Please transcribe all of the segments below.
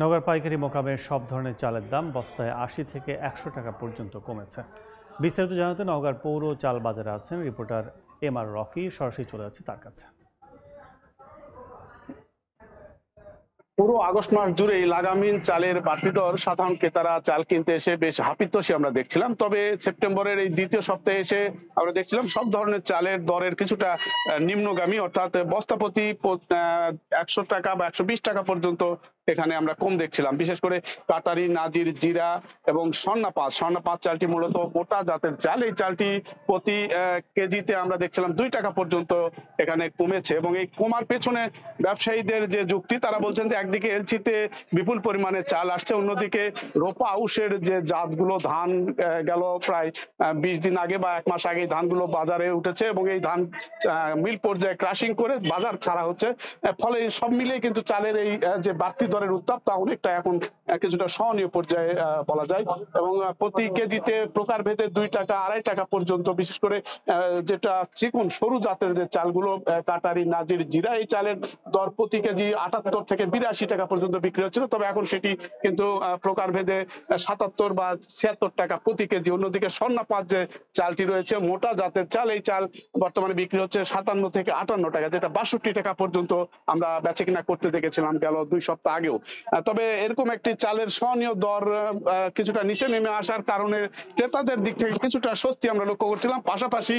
নওগাঁর পাইকারি মোকামে সব ধরনের চালের দাম বস্তায় ৮০ থেকে ১০০ টাকা পর্যন্ত কমেছে। বিস্তারিত জানাতে নওগাঁর পৌর চাল বাজারে আছেন রিপোর্টার এম.আর. রকি। সরাসরি চলে যাচ্ছে তার কাছে। পুরো আগস্ট মাস জুড়েই লাগামহীন চালের বাড়তি দর সাধারণ ক্রেতারা চাল কিনতে এসে বেশ হাপিত্যেশী আমরা দেখছিলাম। তবে সেপ্টেম্বরের এই দ্বিতীয় সপ্তাহে এসে আমরা দেখছিলাম সব ধরনের চালের দরের কিছুটা নিম্নগামী, অর্থাৎ বস্তাপ্রতি ১০০ টাকা বা ১২০ টাকা পর্যন্ত এখানে আমরা কম দেখছিলাম। বিশেষ করে কাটারি, নাজির, জিরা এবং স্বর্ণা পাঁচ চালটি মূলত মোটা জাতের চাল। এই চালটি প্রতি কেজিতে আমরা দেখছিলাম ২ টাকা পর্যন্ত এখানে কমেছে। এবং এই কমার পেছনে ব্যবসায়ীদের যে যুক্তি, তারা বলছেন যে একদিকে এলসিতে বিপুল পরিমাণে চাল আসছে, অন্যদিকে রোপা আউশের যে জাতগুলো ধান গেল প্রায় ২০ দিন আগে বা ১ মাস আগে ধানগুলো বাজারে উঠেছে এবং এই ধান মিল পর্যায়ে ক্রাশিং করে বাজার ছাড়া হচ্ছে। ফলে সব মিলিয়ে কিন্তু চালের এই যে বাড়তি দরের উত্তাপ তা অনেকটা এখন কিছুটা সহনীয় পর্যায়ে বলা যায়। এবং প্রতি কেজিতে প্রকারভেদে ২ টাকা ২.৫ টাকা পর্যন্ত, বিশেষ করে যেটা চিকন সরু জাতের যে চালগুলো কাটারি, নাজির, জিরা, এই চালের দর প্রতি কেজি ৭৮ থেকে ৮২ টাকা পর্যন্ত বিক্রি হচ্ছিল। তবে এখন সেটি কিন্তু প্রকারভেদে ৭৭ বা ৭৬ টাকা প্রতি কেজি। অন্যদিকে স্বর্ণা পাঁচ যে চালটি রয়েছে মোটা জাতের চাল, এই চাল বর্তমানে বিক্রি হচ্ছে ৫৭ থেকে ৫৮ টাকা, যেটা ৬২ টাকা পর্যন্ত আমরা বেচে কিনা করতে দেখেছিলাম গেল ২ সপ্তাহ আগেও। তবে এরকম একটি চালের সহনীয় দর কিছুটা নিচে নেমে আসার কারণে ক্রেতাদের দিক থেকে কিছুটা স্বস্তি আমরা লক্ষ্য করছিলাম। পাশাপাশি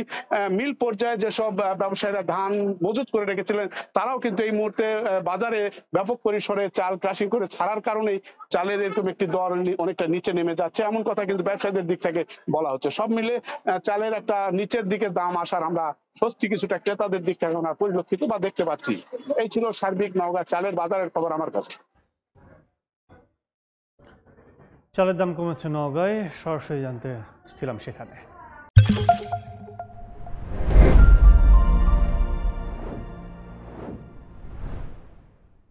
মিল পর্যায়ে যেসব ব্যবসায়ীরা ধান মজুত করে রেখেছিলেন, তারাও কিন্তু এই মুহূর্তে বাজারে ব্যাপক পরিসরে চাল ক্রাশিং করে ছাড়ার কারণেই চালের এরকম একটি দর অনেকটা নিচে নেমে যাচ্ছে, এমন কথা কিন্তু ব্যবসায়ীদের দিক থেকে বলা হচ্ছে। সব মিলে চালের একটা নিচের দিকে দাম আসার আমরা স্বস্তি কিছুটা ক্রেতাদের দিক থেকে আমরা পরিলক্ষিত বা দেখতে পাচ্ছি। এই ছিল সার্বিক নওগাঁ চালের বাজারের খবর আমার কাছে। চালের দাম কমেছে নওগাঁয়, সরাসরি জানতে ছিলাম সেখানে।